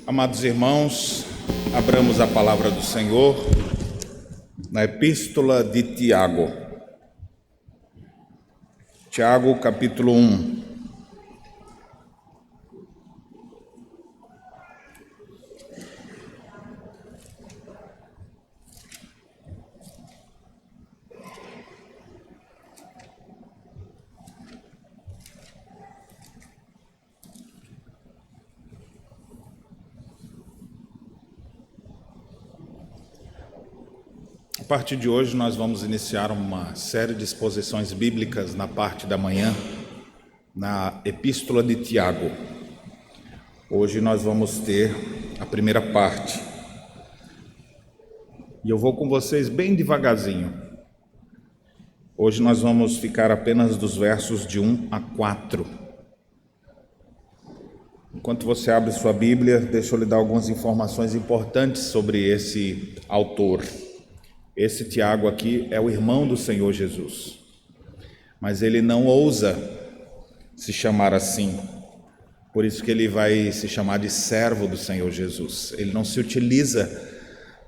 Amados irmãos, abramos a palavra do Senhor na Epístola de Tiago. Tiago, capítulo 1. A partir de hoje nós vamos iniciar uma série de exposições bíblicas na parte da manhã, na Epístola de Tiago. Hoje nós vamos ter a primeira parte. E eu vou com vocês bem devagarzinho. Hoje nós vamos ficar apenas dos versos de 1 a 4. Enquanto você abre sua Bíblia, deixa eu lhe dar algumas informações importantes sobre esse autor. Esse Tiago aqui é o irmão do Senhor Jesus, mas ele não ousa se chamar assim, por isso que ele vai se chamar de servo do Senhor Jesus. Ele não se utiliza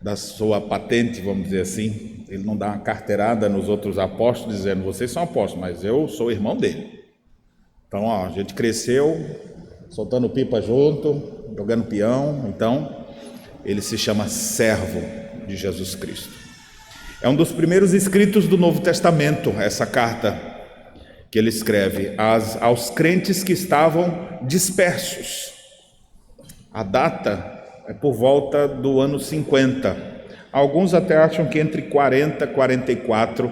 da sua patente, vamos dizer assim, ele não dá uma carteirada nos outros apóstolos dizendo, vocês são apóstolos, mas eu sou irmão dele. Então, a gente cresceu soltando pipa junto, jogando peão, então ele se chama servo de Jesus Cristo. É um dos primeiros escritos do Novo Testamento, essa carta que ele escreve aos crentes que estavam dispersos. A data é por volta do ano 50. Alguns até acham que entre 40 e 44,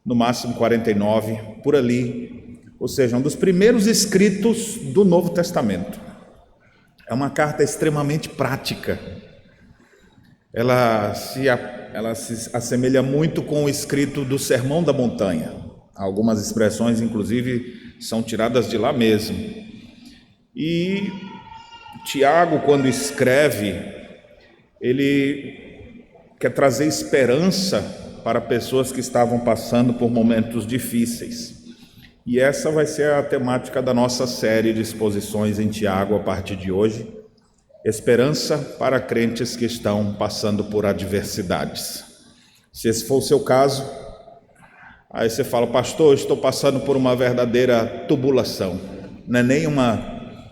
no máximo 49, por ali. Ou seja, um dos primeiros escritos do Novo Testamento. É uma carta extremamente prática. Ela se assemelha muito com o escrito do Sermão da Montanha. Algumas expressões, inclusive, são tiradas de lá mesmo. E Tiago, quando escreve, ele quer trazer esperança para pessoas que estavam passando por momentos difíceis. E essa vai ser a temática da nossa série de exposições em Tiago a partir de hoje. Esperança para crentes que estão passando por adversidades. Se esse for o seu caso, aí você fala, pastor, eu estou passando por uma verdadeira tubulação. Não é nem uma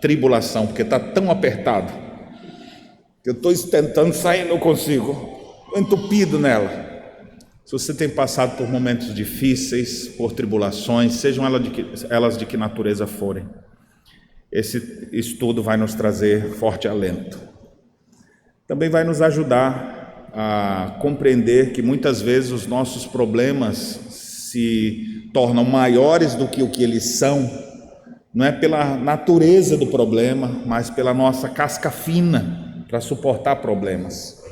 tribulação, porque está tão apertado, que eu estou tentando sair e não consigo. Estou entupido nela. Se você tem passado por momentos difíceis, por tribulações, sejam elas de que natureza forem, esse estudo vai nos trazer forte alento. Também vai nos ajudar a compreender que muitas vezes os nossos problemas se tornam maiores do que o que eles são, não é pela natureza do problema, mas pela nossa casca fina para suportar problemas.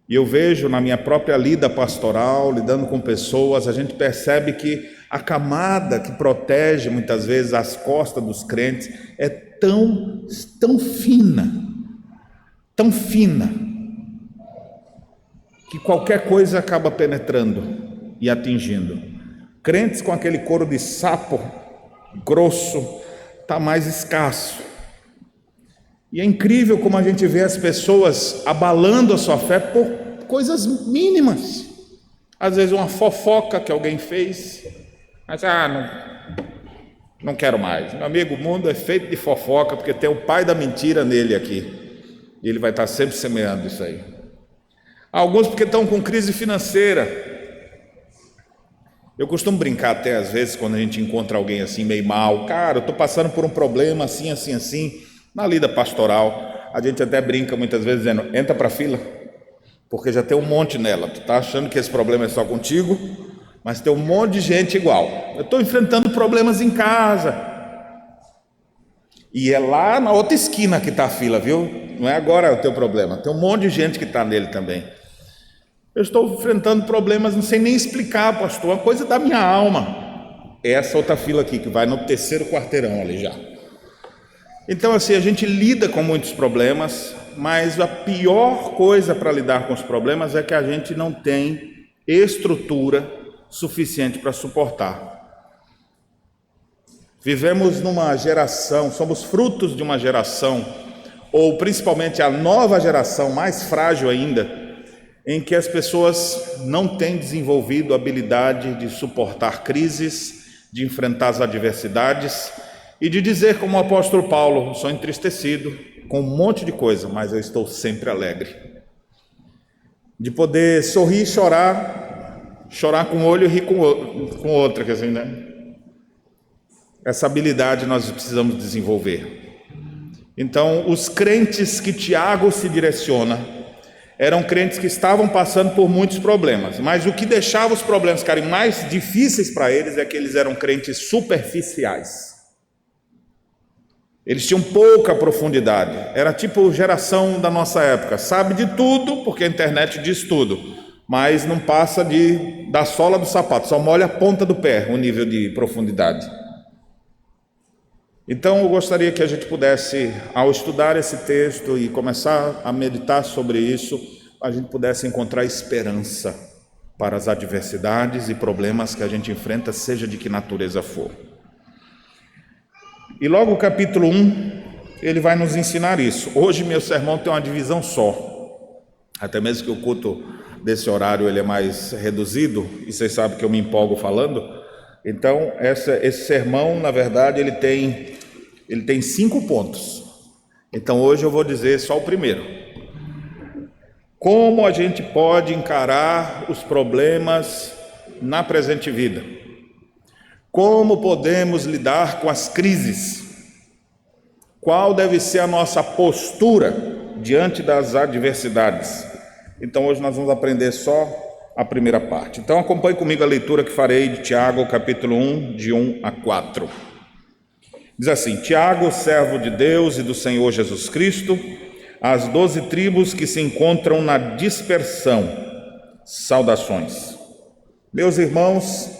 E eu vejo na minha própria lida pastoral, lidando com pessoas, a gente percebe que a camada que protege muitas vezes as costas dos crentes é tão fina, que qualquer coisa acaba penetrando e atingindo. Crentes com aquele couro de sapo grosso está mais escasso. E é incrível como a gente vê as pessoas abalando a sua fé por coisas mínimas. Às vezes uma fofoca que alguém fez, mas não quero mais. Meu amigo, o mundo é feito de fofoca, porque tem o pai da mentira nele aqui. E ele vai estar sempre semeando isso aí. Alguns porque estão com crise financeira. Eu costumo brincar até às vezes quando a gente encontra alguém assim meio mal. Cara, eu estou passando por um problema assim. Na lida pastoral, a gente até brinca muitas vezes dizendo, entra para a fila, porque já tem um monte nela. Tu está achando que esse problema é só contigo, mas tem um monte de gente igual. Eu estou enfrentando problemas em casa. E é lá na outra esquina que está a fila, viu? Não é agora o teu problema. Tem um monte de gente que está nele também. Eu estou enfrentando problemas, não sei nem explicar, pastor, uma coisa da minha alma. É essa outra fila aqui, que vai no terceiro quarteirão ali já. Então, assim, a gente lida com muitos problemas, mas a pior coisa para lidar com os problemas é que a gente não tem estrutura suficiente para suportar. Vivemos numa geração, somos frutos de uma geração ou principalmente a nova geração, mais frágil ainda, em que as pessoas não têm desenvolvido a habilidade de suportar crises, de enfrentar as adversidades e de dizer como o apóstolo Paulo: sou entristecido com um monte de coisa, mas eu estou sempre alegre. De poder sorrir e chorar com um olho e rir com outro, quer dizer, né? Essa habilidade nós precisamos desenvolver. Então, os crentes que Tiago se direciona eram crentes que estavam passando por muitos problemas, mas o que deixava os problemas ficarem mais difíceis para eles é que eles eram crentes superficiais. Eles tinham pouca profundidade, era tipo geração da nossa época, sabe de tudo, porque a internet diz tudo, mas não passa da sola do sapato, só molha a ponta do pé, o nível de profundidade. Então eu gostaria que a gente pudesse, ao estudar esse texto e começar a meditar sobre isso, a gente pudesse encontrar esperança para as adversidades e problemas que a gente enfrenta, seja de que natureza for. E logo o capítulo 1, ele vai nos ensinar isso. Hoje meu sermão tem uma divisão só, até mesmo que o culto desse horário ele é mais reduzido, e vocês sabem que eu me empolgo falando. Então esse sermão, na verdade, ele tem 5 pontos. Então hoje eu vou dizer só o primeiro. Como a gente pode encarar os problemas na presente vida? Como podemos lidar com as crises? Qual deve ser a nossa postura diante das adversidades? Então hoje nós vamos aprender só a primeira parte. Então acompanhe comigo a leitura que farei de Tiago, capítulo 1, de 1 a 4. Diz assim: Tiago, servo de Deus e do Senhor Jesus Cristo, às 12 tribos que se encontram na dispersão, saudações. Meus irmãos,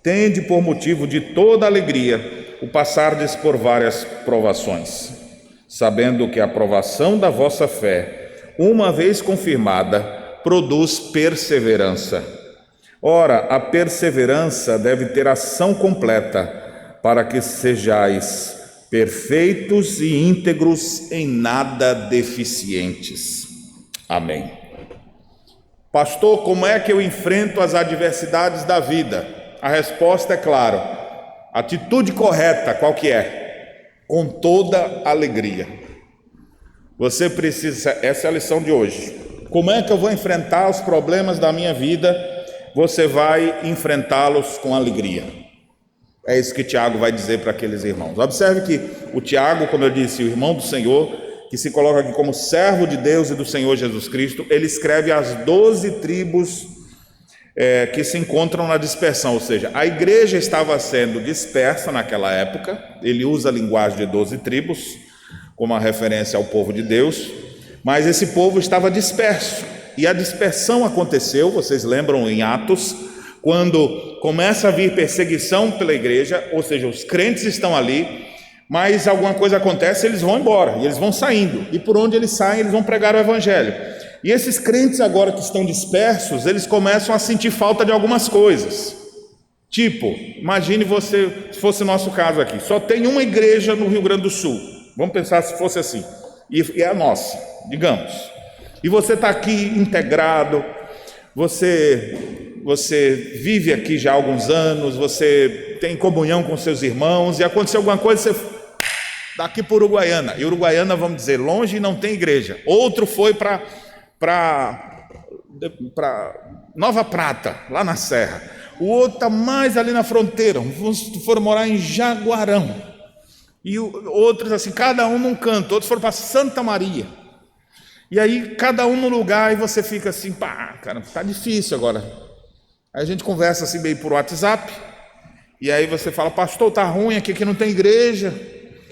tende por motivo de toda alegria o passardes por várias provações, sabendo que a provação da vossa fé, uma vez confirmada, produz perseverança. Ora, a perseverança deve ter ação completa, para que sejais perfeitos e íntegros, em nada deficientes. Amém. Pastor, como é que eu enfrento as adversidades da vida? A resposta é clara. Atitude correta, qual que é? Com toda alegria. Você precisa, essa é a lição de hoje. Como é que eu vou enfrentar os problemas da minha vida? Você vai enfrentá-los com alegria. É isso que Tiago vai dizer para aqueles irmãos. Observe que o Tiago, como eu disse, o irmão do Senhor, que se coloca aqui como servo de Deus e do Senhor Jesus Cristo, ele escreve as 12 tribos que se encontram na dispersão, ou seja, a igreja estava sendo dispersa naquela época. Ele usa a linguagem de 12 tribos como uma referência ao povo de Deus, mas esse povo estava disperso, e a dispersão aconteceu, vocês lembram em Atos, quando começa a vir perseguição pela igreja, ou seja, os crentes estão ali, mas alguma coisa acontece, eles vão embora, e eles vão saindo, e por onde eles saem, eles vão pregar o evangelho. E esses crentes agora que estão dispersos, eles começam a sentir falta de algumas coisas. Tipo, imagine você, se fosse o nosso caso aqui, só tem uma igreja no Rio Grande do Sul, vamos pensar se fosse assim, e é a nossa, digamos, e você está aqui integrado, você vive aqui já há alguns anos, você tem comunhão com seus irmãos, e aconteceu alguma coisa, você daqui para Uruguaiana, e Uruguaiana, vamos dizer, longe, não tem igreja. Outro foi para Nova Prata, lá na Serra. O outro está mais ali na fronteira, foram morar em Jaguarão. E outros assim, cada um num canto, outros foram para Santa Maria. E aí, cada um no lugar, e você fica assim, pá, cara, tá difícil agora. Aí a gente conversa assim meio por WhatsApp, e aí você fala: pastor, tá ruim aqui, que não tem igreja.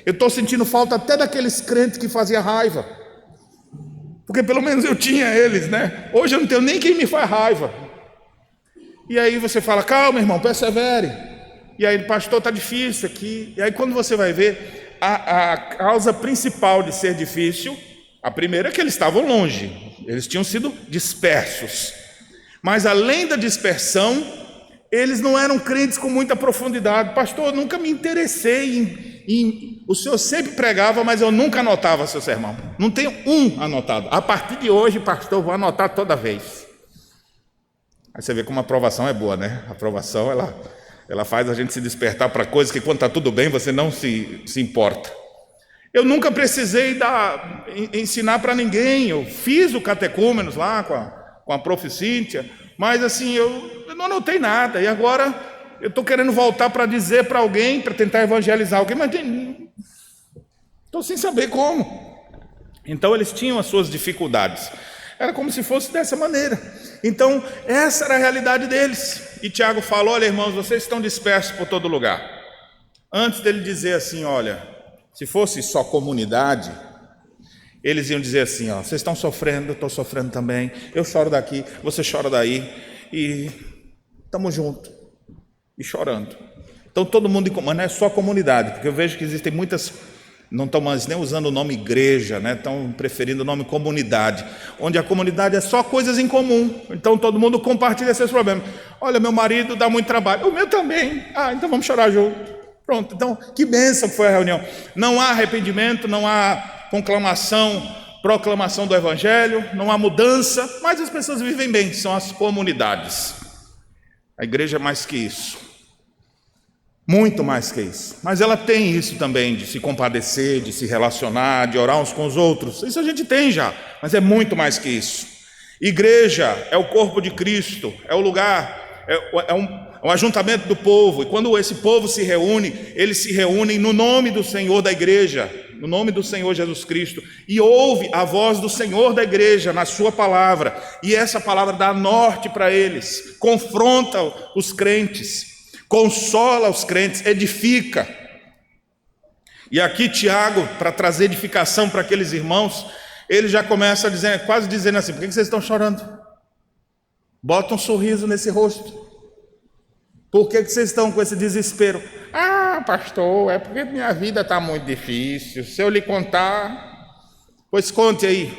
Eu estou sentindo falta até daqueles crentes que faziam raiva, porque pelo menos eu tinha eles, né? Hoje eu não tenho nem quem me faz raiva. E aí você fala: calma, irmão, persevere. E aí, pastor, tá difícil aqui. E aí, quando você vai ver, a causa principal de ser difícil, a primeira é que eles estavam longe, eles tinham sido dispersos. Mas além da dispersão, eles não eram crentes com muita profundidade. Pastor, eu nunca me interessei o senhor sempre pregava, mas eu nunca anotava seu sermão. Não tenho um anotado. A partir de hoje, pastor, vou anotar toda vez. Aí você vê como a aprovação é boa, né? A aprovação, ela faz a gente se despertar para coisas que quando está tudo bem, você não se importa. Eu nunca precisei ensinar para ninguém. Eu fiz o catecúmenos lá com a prof. Cíntia, mas assim, eu não anotei nada. E agora eu estou querendo voltar para dizer para alguém, para tentar evangelizar alguém, mas estou sem saber como. Então eles tinham as suas dificuldades. Era como se fosse dessa maneira. Então essa era a realidade deles. E Tiago falou: olha, irmãos, vocês estão dispersos por todo lugar. Antes dele dizer assim, olha, se fosse só comunidade, eles iam dizer assim, ó, vocês estão sofrendo, eu estou sofrendo também, eu choro daqui, você chora daí, e estamos juntos, e chorando. Então todo mundo, mas não é só comunidade, porque eu vejo que existem muitas, não estão mais nem usando o nome igreja, né? Estão preferindo o nome comunidade, onde a comunidade é só coisas em comum, então todo mundo compartilha seus problemas. Olha, meu marido dá muito trabalho, o meu também, então vamos chorar junto. Pronto, então que bênção que foi a reunião. Não há arrependimento, não há proclamação do evangelho, não há mudança, mas as pessoas vivem bem, são as comunidades. A igreja é mais que isso, muito mais que isso, mas ela tem isso também, de se compadecer, de se relacionar, de orar uns com os outros. Isso a gente tem já, mas é muito mais que isso. Igreja é o corpo de Cristo, é o lugar, é um ajuntamento do povo, e quando esse povo se reúne, eles se reúnem no nome do Senhor da igreja, no nome do Senhor Jesus Cristo, e ouve a voz do Senhor da igreja na sua palavra, e essa palavra dá norte para eles, confronta os crentes, consola os crentes, edifica. E aqui Tiago, para trazer edificação para aqueles irmãos, ele já começa dizendo, quase dizendo assim: por que vocês estão chorando? Bota um sorriso nesse rosto. Por que vocês estão com esse desespero? Pastor, é porque minha vida está muito difícil. Se eu lhe contar, pois conte aí.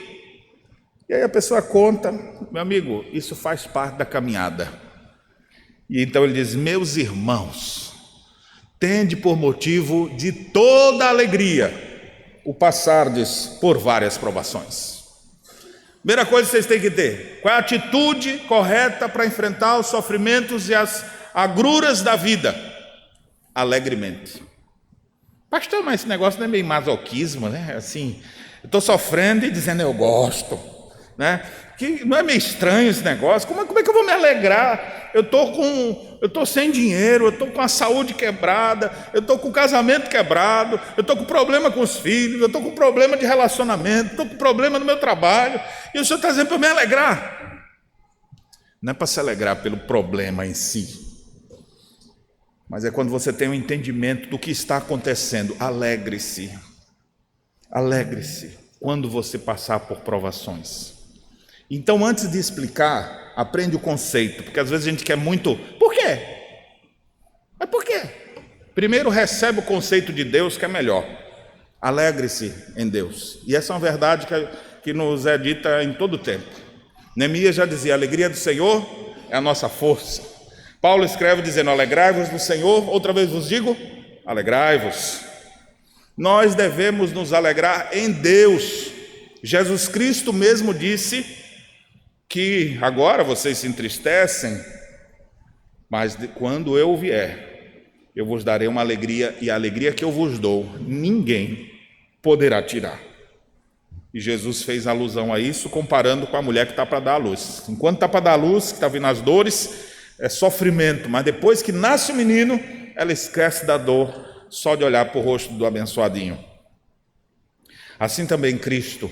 E aí a pessoa conta. Meu amigo, isso faz parte da caminhada. E então ele diz: meus irmãos, tende por motivo de toda alegria o passardes por várias provações. Primeira coisa que vocês têm que ter: qual é a atitude correta para enfrentar os sofrimentos e as agruras da vida? Alegremente. Pastor, mas esse negócio não é meio masoquismo, né? Assim, eu estou sofrendo e dizendo eu gosto, né? Que não é meio estranho esse negócio? Como é que eu vou me alegrar? Eu estou sem dinheiro, eu estou com a saúde quebrada, eu estou com o casamento quebrado, eu estou com problema com os filhos, eu estou com problema de relacionamento, estou com problema no meu trabalho, e o senhor está dizendo para eu me alegrar? Não é para se alegrar pelo problema em si, mas é quando você tem um entendimento do que está acontecendo. Alegre-se, alegre-se quando você passar por provações. Então, antes de explicar, aprende o conceito, porque às vezes a gente quer muito. Por quê? Mas por quê? Primeiro recebe o conceito de Deus, que é melhor. Alegre-se em Deus. E essa é uma verdade que nos é dita em todo o tempo. Neemias já dizia: a alegria do Senhor é a nossa força. Paulo escreve dizendo: alegrai-vos no Senhor. Outra vez vos digo: alegrai-vos. Nós devemos nos alegrar em Deus. Jesus Cristo mesmo disse que agora vocês se entristecem, mas quando eu vier, eu vos darei uma alegria, e a alegria que eu vos dou, ninguém poderá tirar. E Jesus fez alusão a isso, comparando com a mulher que está para dar a luz. Enquanto está para dar a luz, que está vindo as dores, é sofrimento, mas depois que nasce o menino, ela esquece da dor, só de olhar para o rosto do abençoadinho. Assim também Cristo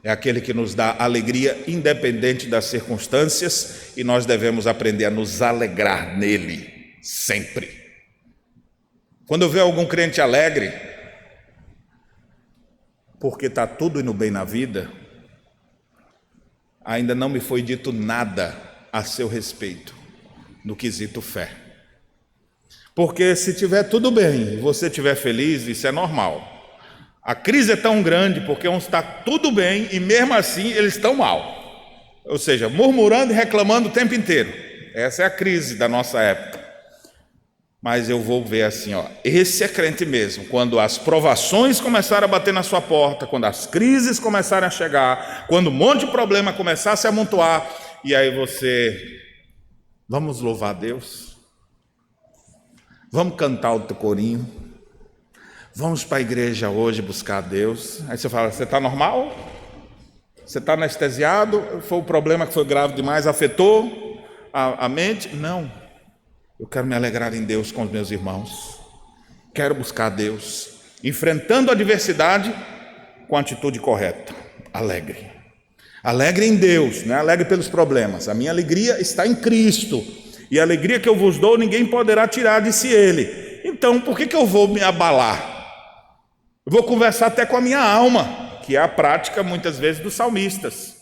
é aquele que nos dá alegria independente das circunstâncias, e nós devemos aprender a nos alegrar nele, sempre. Quando eu vejo algum crente alegre, porque está tudo indo bem na vida, ainda não me foi dito nada a seu respeito, no quesito fé. Porque se tiver tudo bem e você estiver feliz, isso é normal. A crise é tão grande porque uns está tudo bem e mesmo assim eles estão mal. Ou seja, murmurando e reclamando o tempo inteiro. Essa é a crise da nossa época. Mas eu vou ver assim, ó, esse é crente mesmo. Quando as provações começarem a bater na sua porta, quando as crises começarem a chegar, quando um monte de problema começar a se amontoar, e aí você, vamos louvar a Deus, vamos cantar o teu corinho, vamos para a igreja hoje buscar a Deus. Aí você fala, você está normal? Você está anestesiado? Foi o problema que foi grave demais, afetou a mente? Não. Eu quero me alegrar em Deus com os meus irmãos. Quero buscar a Deus, enfrentando a adversidade com a atitude correta. Alegre. Alegre em Deus, não é alegre pelos problemas. A minha alegria está em Cristo. E a alegria que eu vos dou, ninguém poderá tirar, disse ele. Então, por que eu vou me abalar? Eu vou conversar até com a minha alma, que é a prática, muitas vezes, dos salmistas.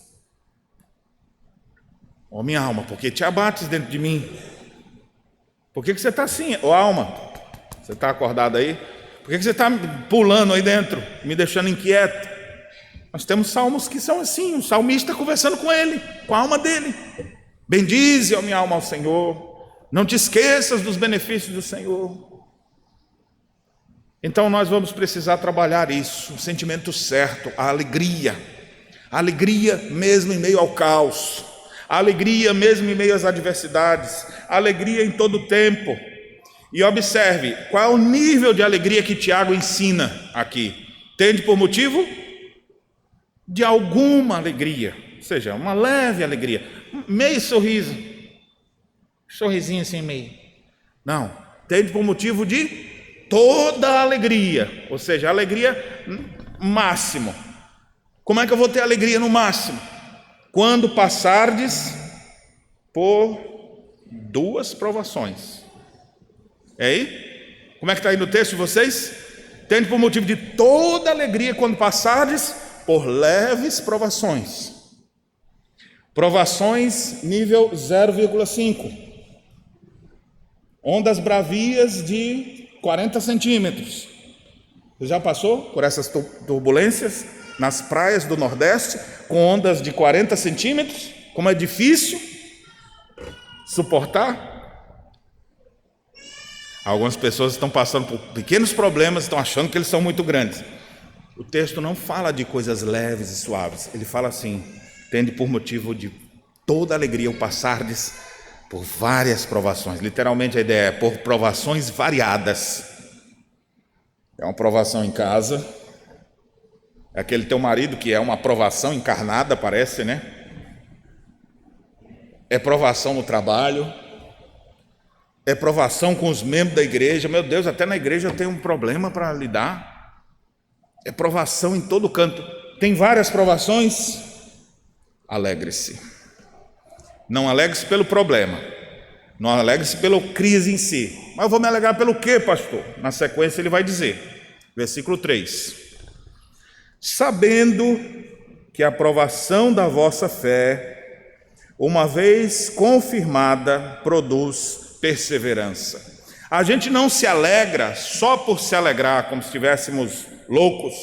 Ó minha alma, por que te abates dentro de mim? Por que você está assim? Ô alma, você está acordado aí? Por que você está pulando aí dentro, me deixando inquieto? Nós temos salmos que são assim, o salmista conversando com ele, com a alma dele. Bendize, ó minha alma, ao Senhor. Não te esqueças dos benefícios do Senhor. Então nós vamos precisar trabalhar isso, o sentimento certo, a alegria mesmo em meio ao caos, a alegria mesmo em meio às adversidades, a alegria em todo o tempo. E observe, qual é o nível de alegria que Tiago ensina aqui? Tende por motivo de alguma alegria, ou seja, uma leve alegria, meio sorriso, sorrisinho assim meio. Não, tende por motivo de toda a alegria, ou seja, alegria máximo. Como é que eu vou ter alegria no máximo? Quando passardes por 2 provações. É aí? Como é que está aí no texto de vocês? Tende por motivo de toda alegria quando passardes por leves provações. Provações nível 0,5. Ondas bravias de 40 centímetros. Você já passou por essas turbulências nas praias do Nordeste, com ondas de 40 centímetros? Como é difícil suportar? Algumas pessoas estão passando por pequenos problemas, estão achando que eles são muito grandes. O texto não fala de coisas leves e suaves, ele fala assim: tende por motivo de toda alegria o passardes por várias provações. Literalmente a ideia é por provações variadas. É uma provação em casa, é aquele teu marido que é uma provação encarnada, parece, né? É provação no trabalho, é provação com os membros da igreja. Meu Deus, até na igreja eu tenho um problema para lidar. É provação em todo canto. Tem várias provações. Alegre-se. Não alegre-se pelo problema, não alegre-se pela crise em si. Mas eu vou me alegrar pelo quê, pastor? Na sequência ele vai dizer, versículo 3: sabendo que a aprovação da vossa fé, uma vez confirmada, produz perseverança. A gente não se alegra só por se alegrar, como se estivéssemos loucos.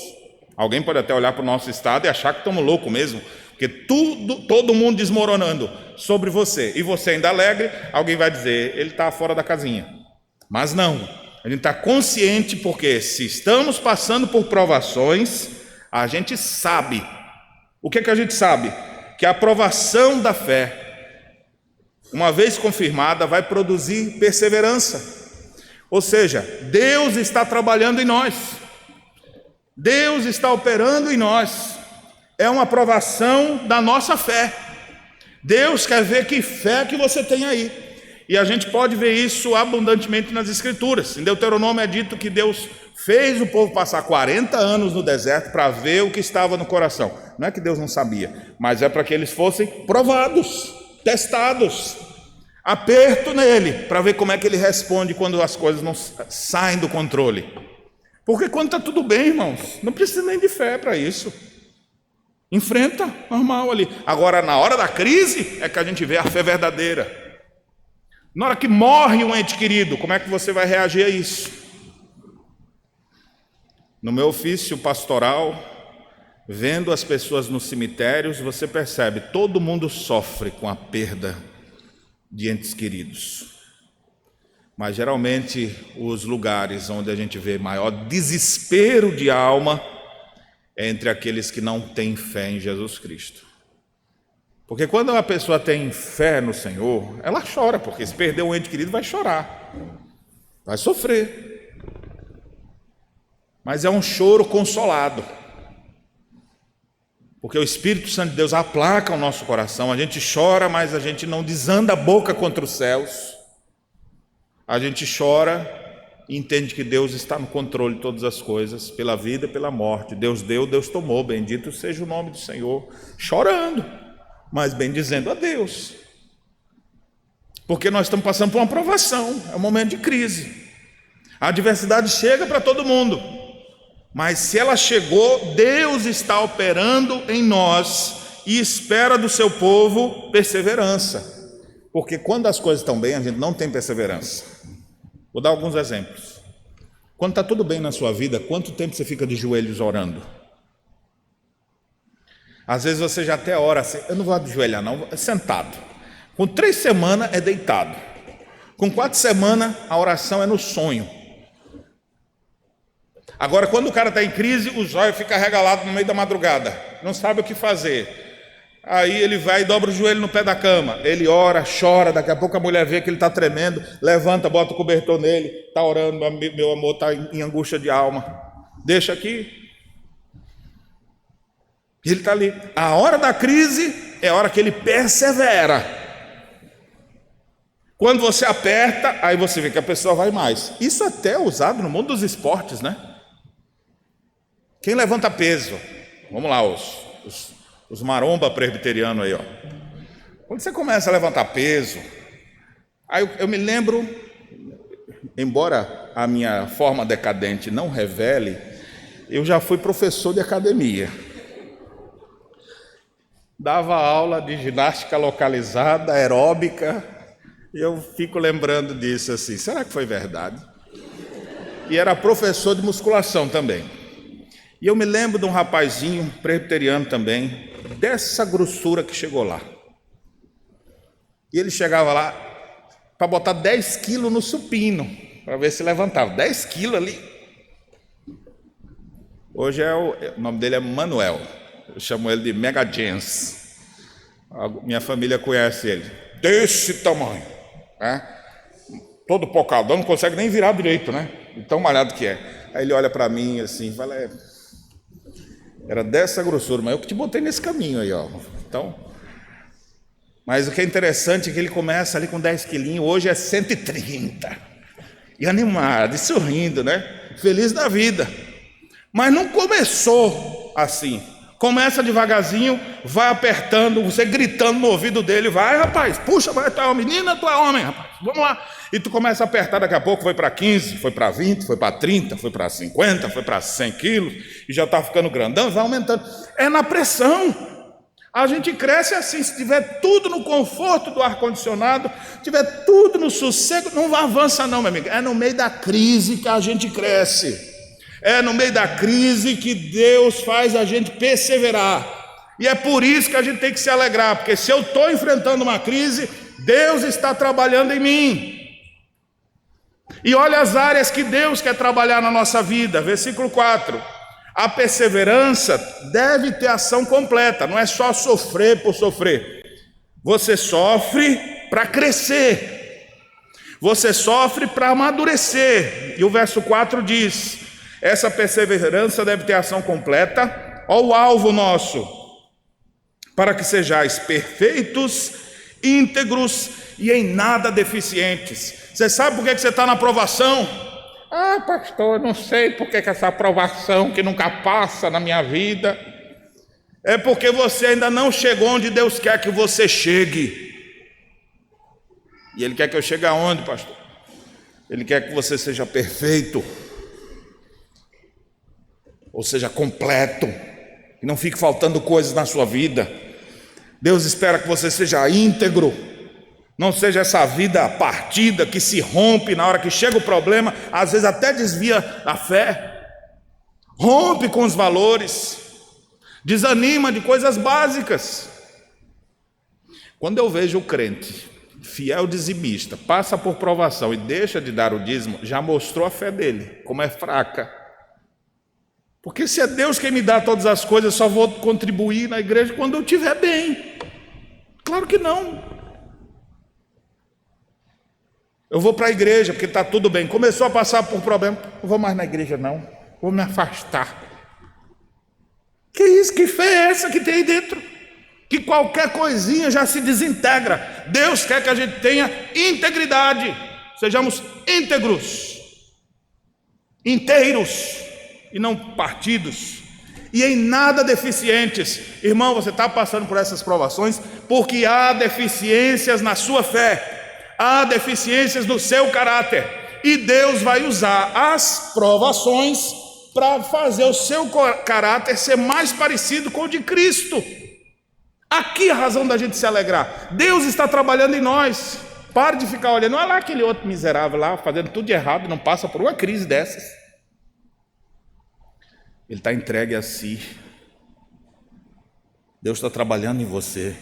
Alguém pode até olhar para o nosso estado e achar que estamos loucos mesmo, porque todo mundo desmoronando sobre você, e você ainda alegre. Alguém vai dizer, ele está fora da casinha. Mas não, a gente está consciente, porque se estamos passando por provações, a gente sabe. O que a gente sabe? Que a aprovação da fé, uma vez confirmada, vai produzir perseverança. Ou seja, Deus está trabalhando em nós, Deus está operando em nós. É uma aprovação da nossa fé. Deus quer ver que fé que você tem aí. E a gente pode ver isso abundantemente nas Escrituras. Em Deuteronômio é dito que Deus fez o povo passar 40 anos no deserto para ver o que estava no coração. Não é que Deus não sabia, mas é para que eles fossem provados, testados. Aperto nele, para ver como é que ele responde quando as coisas não saem do controle. Porque quando está tudo bem, irmãos, não precisa nem de fé para isso. Enfrenta, normal ali. Agora, na hora da crise, é que a gente vê a fé verdadeira. Na hora que morre um ente querido, como é que você vai reagir a isso? No meu ofício pastoral, vendo as pessoas nos cemitérios, você percebe, todo mundo sofre com a perda de entes queridos. Mas geralmente os lugares onde a gente vê maior desespero de alma é entre aqueles que não têm fé em Jesus Cristo. Porque quando uma pessoa tem fé no Senhor, ela chora, porque se perder um ente querido vai chorar, vai sofrer. Mas é um choro consolado, porque o Espírito Santo de Deus aplaca o nosso coração. A gente chora, mas a gente não desanda a boca contra os céus. A gente chora e entende que Deus está no controle de todas as coisas, pela vida e pela morte. Deus deu, Deus tomou, bendito seja o nome do Senhor. Chorando, mas bendizendo a Deus. Porque nós estamos passando por uma provação, é um momento de crise. A adversidade chega para todo mundo, mas se ela chegou, Deus está operando em nós e espera do seu povo perseverança. Porque quando as coisas estão bem, a gente não tem perseverança. Vou dar alguns exemplos. Quando está tudo bem na sua vida, quanto tempo você fica de joelhos orando? Às vezes você já até ora assim, eu não vou ajoelhar não, é sentado. Com 3 semanas é deitado. Com 4 semanas a oração é no sonho. Agora quando o cara está em crise, o zóio fica regalado no meio da madrugada, não sabe o que fazer. Aí ele vai e dobra o joelho no pé da cama, ele ora, chora, daqui a pouco a mulher vê que ele está tremendo, levanta, bota o cobertor nele, está orando, meu amor está em angústia de alma, deixa aqui. Ele está ali. A hora da crise é a hora que ele persevera. Quando você aperta, aí você vê que a pessoa vai mais. Isso até é usado no mundo dos esportes, né? Quem levanta peso? Vamos lá, os maromba presbiterianos aí, ó. Quando você começa a levantar peso, aí eu me lembro, embora a minha forma decadente não revele, eu já fui professor de academia. Dava aula de ginástica localizada, aeróbica, e eu fico lembrando disso assim, será que foi verdade? E era professor de musculação também. E eu me lembro de um rapazinho presbiteriano também, dessa grossura que chegou lá. E ele chegava lá para botar 10 quilos no supino, para ver se levantava. 10 quilos ali. Hoje o nome dele é Manuel. Eu chamo ele de Mega Jens. Minha família conhece ele. Desse tamanho. Né? Todo pocadão, não consegue nem virar direito, né? De tão malhado que é. Aí ele olha para mim assim, fala... Era dessa grossura, mas eu que te botei nesse caminho aí, ó. Então, mas o que é interessante é que ele começa ali com 10 quilinhos, hoje é 130. E animado, e sorrindo, né? Feliz da vida. Mas não começou assim. Começa devagarzinho, vai apertando, você gritando no ouvido dele, vai rapaz, puxa, vai, tu é uma menina, tu é homem, rapaz, vamos lá. E tu começa a apertar, daqui a pouco foi para 15, foi para 20, foi para 30, foi para 50, foi para 100 quilos, e já está ficando grandão, vai aumentando. É na pressão. A gente cresce assim, se tiver tudo no conforto do ar-condicionado, tiver tudo no sossego, não avança não, meu amigo. É no meio da crise que a gente cresce. É no meio da crise que Deus faz a gente perseverar. E é por isso que a gente tem que se alegrar, porque se eu estou enfrentando uma crise, Deus está trabalhando em mim. E olha as áreas que Deus quer trabalhar na nossa vida. Versículo 4. A perseverança deve ter ação completa, não é só sofrer por sofrer. Você sofre para crescer. Você sofre para amadurecer. E o verso 4 diz: essa perseverança deve ter ação completa. Olha o alvo nosso: para que sejais perfeitos, íntegros e em nada deficientes. Você sabe por que você está na provação? Ah, pastor, eu não sei por que essa provação que nunca passa na minha vida. É porque você ainda não chegou onde Deus quer que você chegue. E Ele quer que eu chegue aonde, pastor? Ele quer que você seja perfeito, ou seja, completo, que não fique faltando coisas na sua vida. Deus espera que você seja íntegro, não seja essa vida partida que se rompe na hora que chega o problema, às vezes até desvia a fé, rompe com os valores, desanima de coisas básicas. Quando eu vejo o crente fiel dizimista, passa por provação e deixa de dar o dízimo, já mostrou a fé dele, como é fraca. Porque se é Deus quem me dá todas as coisas, eu só vou contribuir na igreja quando eu estiver bem. Claro que não. Eu vou para a igreja porque está tudo bem. Começou a passar por problema, não vou mais na igreja não, vou me afastar. Que isso? Que fé é essa que tem aí dentro? Que qualquer coisinha já se desintegra. Deus quer que a gente tenha integridade, sejamos íntegros, inteiros e não partidos, e em nada deficientes. Irmão, você está passando por essas provações porque há deficiências na sua fé, há deficiências no seu caráter, e Deus vai usar as provações para fazer o seu caráter ser mais parecido com o de Cristo. Aqui a razão da gente se alegrar. Deus está trabalhando em nós. Pare de ficar olhando, olha lá aquele outro miserável lá, fazendo tudo de errado, não passa por uma crise dessas. Ele está entregue a si. Deus está trabalhando em você.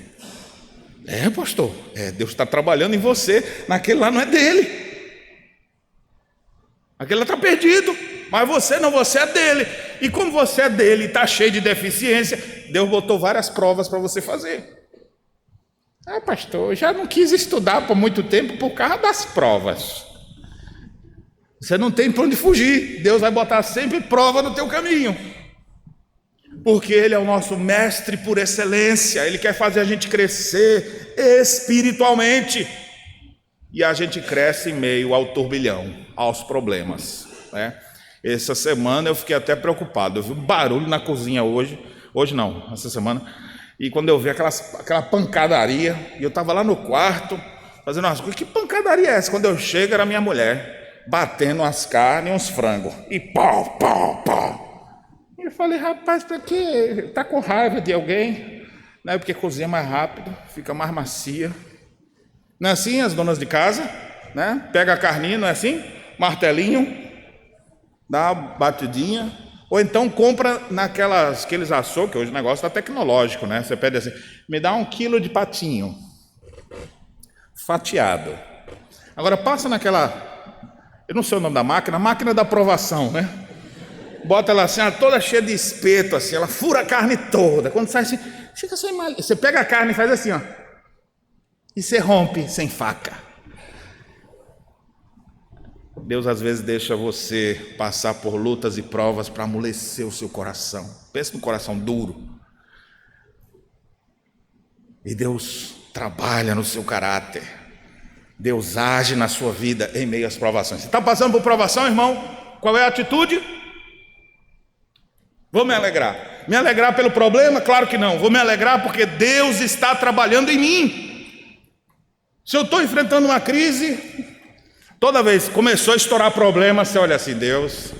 É, pastor, Deus está trabalhando em você. Naquele lá não é dele. Aquele lá está perdido. Mas você não, você é dele. E como você é dele e está cheio de deficiência, Deus botou várias provas para você fazer. Ah, pastor, eu já não quis estudar por muito tempo por causa das provas. Você não tem para onde fugir. Deus vai botar sempre prova no teu caminho. Porque Ele é o nosso mestre por excelência. Ele quer fazer a gente crescer espiritualmente. E a gente cresce em meio ao turbilhão, aos problemas, né? Essa semana eu fiquei até preocupado. Eu vi um barulho na cozinha hoje não, essa semana. E quando eu vi aquela pancadaria, e eu estava lá no quarto, fazendo umas coisas. Que pancadaria é essa? Quando eu chego, era minha mulher batendo umas carnes e uns frangos. E pau, pau, pau. E eu falei, rapaz, para quê? Tá com raiva de alguém? Não é porque cozinha mais rápido, fica mais macia. Não é assim as donas de casa, né? Pega a carninha, não é assim? Martelinho, dá uma batidinha. Ou então compra aqueles açougues, hoje o negócio está tecnológico, né? Você pede assim, me dá 1 quilo de patinho fatiado. Agora passa naquela, eu não sei o nome da máquina da provação, né? Bota ela assim, toda cheia de espeto, assim, ela fura a carne toda. Quando sai assim, fica sem mal. Você pega a carne e faz assim, ó, e você rompe sem faca. Deus às vezes deixa você passar por lutas e provas para amolecer o seu coração. Pensa no coração duro. E Deus trabalha no seu caráter. Deus age na sua vida em meio às provações. Você está passando por provação, irmão? Qual é a atitude? Vou me alegrar. Me alegrar pelo problema? Claro que não. Vou me alegrar porque Deus está trabalhando em mim. Se eu estou enfrentando uma crise, toda vez que começou a estourar problema, você olha assim, Deus,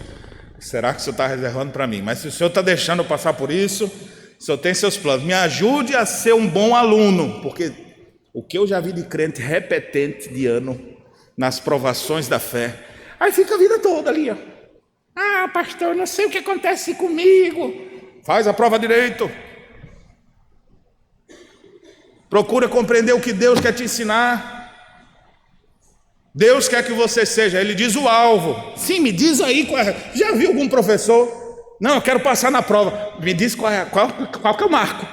será que o Senhor está reservando para mim? Mas se o Senhor está deixando eu passar por isso, o Senhor tem seus planos. Me ajude a ser um bom aluno, porque o que eu já vi de crente repetente de ano nas provações da fé, aí fica a vida toda ali, ó. Ah, pastor, não sei o que acontece comigo. Faz a prova direito. Procura compreender o que Deus quer te ensinar. Deus quer que você seja, Ele diz o alvo. Sim, me diz aí qual é. Já viu algum professor? Não, eu quero passar na prova. Me diz qual que eu marco.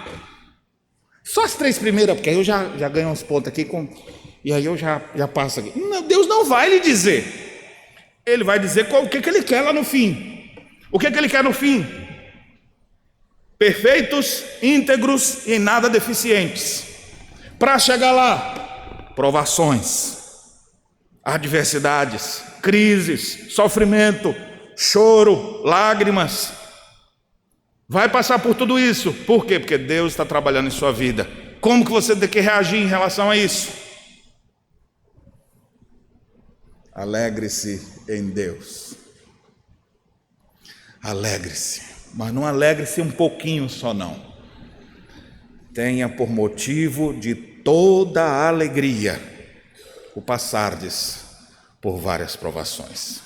Só as 3 primeiras, porque aí eu já ganho uns pontos aqui, e aí eu já passo aqui. Não, Deus não vai lhe dizer. Ele vai dizer o que Ele quer lá no fim. O que Ele quer no fim? Perfeitos, íntegros e em nada deficientes. Para chegar lá, provações, adversidades, crises, sofrimento, choro, lágrimas. Vai passar por tudo isso. Por quê? Porque Deus está trabalhando em sua vida. Como que você tem que reagir em relação a isso? Alegre-se em Deus. Alegre-se. Mas não alegre-se um pouquinho só não. Tenha por motivo de toda a alegria o passardes por várias provações.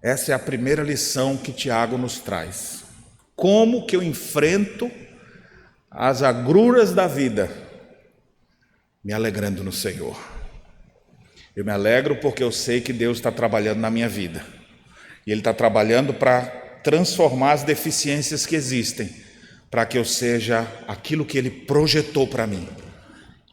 Essa é a primeira lição que Tiago nos traz. Como que eu enfrento as agruras da vida me alegrando no Senhor. Eu me alegro porque eu sei que Deus está trabalhando na minha vida. E Ele está trabalhando para transformar as deficiências que existem, para que eu seja aquilo que Ele projetou para mim.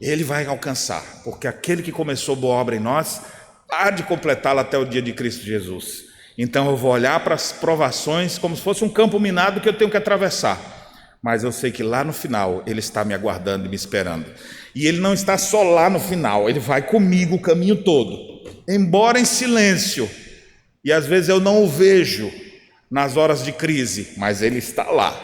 Ele vai alcançar, porque aquele que começou boa obra em nós, há de completá-la até o dia de Cristo Jesus. Então eu vou olhar para as provações como se fosse um campo minado que eu tenho que atravessar. Mas eu sei que lá no final Ele está me aguardando e me esperando. E Ele não está só lá no final, Ele vai comigo o caminho todo, embora em silêncio. E às vezes eu não o vejo nas horas de crise, mas Ele está lá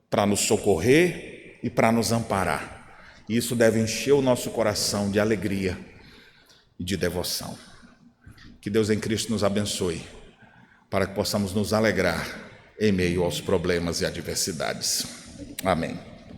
para nos socorrer e para nos amparar. E isso deve encher o nosso coração de alegria e de devoção. Que Deus em Cristo nos abençoe, para que possamos nos alegrar em meio aos problemas e adversidades. Amém.